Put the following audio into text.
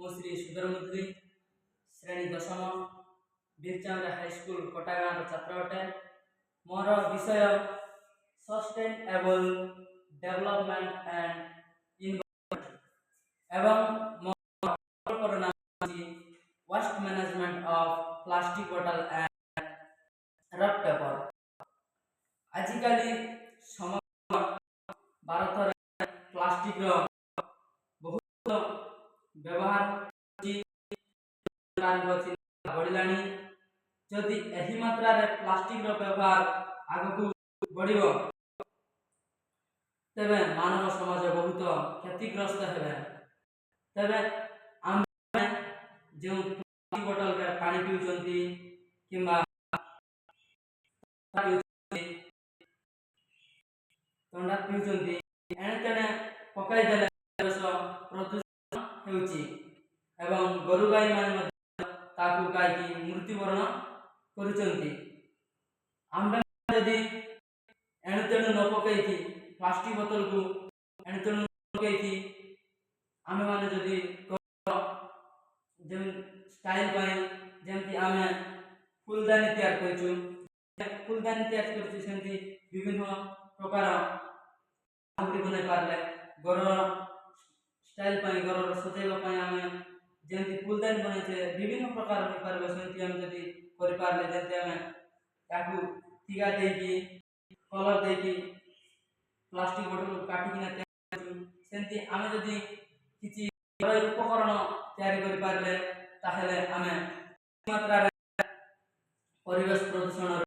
ମୁଁ ଶ୍ରୀ ସୁନ୍ଦର ମୁଦ୍ରି ଶ୍ରେଣୀ ଦଶମ ବୀରଚାନ୍ଦା ହାଇସ୍କୁଲ କଟାଗାଁର ଛାତ୍ର ଅଟେ। ମୋର ବିଷୟ ସଷ୍ଟେନେବଲ୍ ଡେଭଲପମେଣ୍ଟ ଆଣ୍ଡ ଇନଭାଇରନମେଣ୍ଟ ଏବଂ ମୋ ପ୍ରକଳ୍ପର ନାମ ହେଉଛି waste management of plastic bottle and rough paper. ଆଜିକାଲି ସମଗ୍ର ଭାରତରେ ପ୍ଲାଷ୍ଟିକ୍ର ବହୁତ ବ୍ୟବହାର ବଢ଼ିଲାଣି। ଯଦି ଏହି ମାତ୍ରାରେ ପ୍ଲାଷ୍ଟିକ୍ର ବ୍ୟବହାର ଆଗକୁ ବଢ଼ିବ ତେବେ ମାନବ ସମାଜ ବହୁତ କ୍ଷତିଗ୍ରସ୍ତ ହେବେ। ତେବେ ଆମେ ଯେଉଁ ପ୍ଲାଷ୍ଟିକ୍ ବୋତଲରେ ପାଣି ପିଉଛନ୍ତି କିମ୍ବା ଥଣ୍ଡା ପିଉଛନ୍ତି ଏଣେ ତେଣେ ପକାଇଦେଲେ ପ୍ରଦୂଷଣ ହେଉଛି ଏବଂ ଗୋରୁ ଗାଈମାନେ ମଧ୍ୟ ତାକୁ ଖାଇକି ମୃତ୍ୟୁବରଣ କରୁଛନ୍ତି। ଆମେ ଯଦି ଏଣୁ ତେଣୁ ନ ପକାଇକି ପ୍ଲାଷ୍ଟିକ୍ ବୋତଲକୁ ଏଣୁ ତେଣୁ ନ ପକାଇକି ଆମେମାନେ ଯଦି ଯେଉଁ ଷ୍ଟାଇଲ୍ ପାଇଁ ଯେମିତି ଆମେ ଫୁଲଦାନୀ ତିଆରି କରିଛୁ ସେମିତି ବିଭିନ୍ନ ପ୍ରକାର ସାମଗ୍ରୀ ବନାଇ ପାରିଲେ ଘରର ଷ୍ଟାଇଲ୍ ପାଇଁ ଘରର ସଜେଇବା ପାଇଁ ଆମେ ଯେମିତି ଫୁଲଦାନୀ ବନାଇଛେ ବିଭିନ୍ନ ପ୍ରକାର ହୋଇପାରିବ। ସେମିତି ଆମେ ଯଦି କରିପାରିଲେ ଯେମିତି ଆମେ ତାକୁ ଠିକା ଦେଇକି କଲର୍ ଦେଇକି ପ୍ଲାଷ୍ଟିକ୍ ବୋତଲକୁ କାଟିକିନା ସେମିତି ଆମେ ଯଦି କିଛି ଘରୋଇ ଉପକରଣ ତିଆରି କରିପାରିଲେ ତାହେଲେ ଆମେ ମାତ୍ରାରେ ପରିବେଶ ପ୍ରଦୂଷଣରୁ